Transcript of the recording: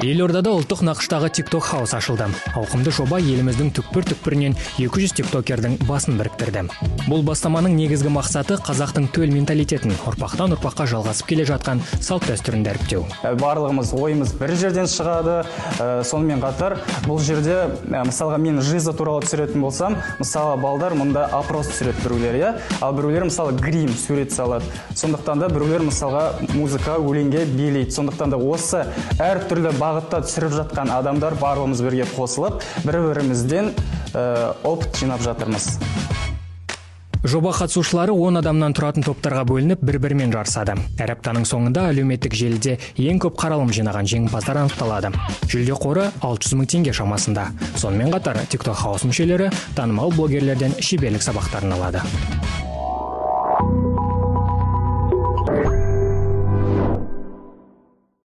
Елордада ұлттық нақыштағы TikTok House ашылды. Ауқымды жоба еліміздің түкпір-түкпірінен 200 тиктокердің басын біріктірді. Бұл бастаманың негізгі мақсаты қазақтың төл менталитетін ұрпақтан ұрпаққа жалғасып келе жатқан салт дәстүрін дәріптеу. Барлығымыз ойымыз бір жерден шығады. Сонымен қатар бұл жерде мысалға мен жиза туралы түсіретін болсам, мысалы балдар мұнда опрос түсіреді біреулер, иә? Ал біреулер мысалы грим сурет салады. Сондықтан да біреулер мысалға музыка, өлеңге билейді. Сондықтан да осы әртүрлі бағытта түсіріп жатқан адамдар барлығымыз бірге қосылып, бір-бірімізден опыт жинап жатырмыз. Жоба қатысушылары 10 адамнан тұратын топтарға бөлініп бір-бірімен жарысады. Әр аптаның соңында әлеуметтік желіде ең көп қаралым жинаған жеңімпаздар анықталады. Жүлде қоры 600 мың теңге шамасында. Сонымен қатар TikTok House мүшелері танымал блогерлерден шеберлік сабақтарын алады.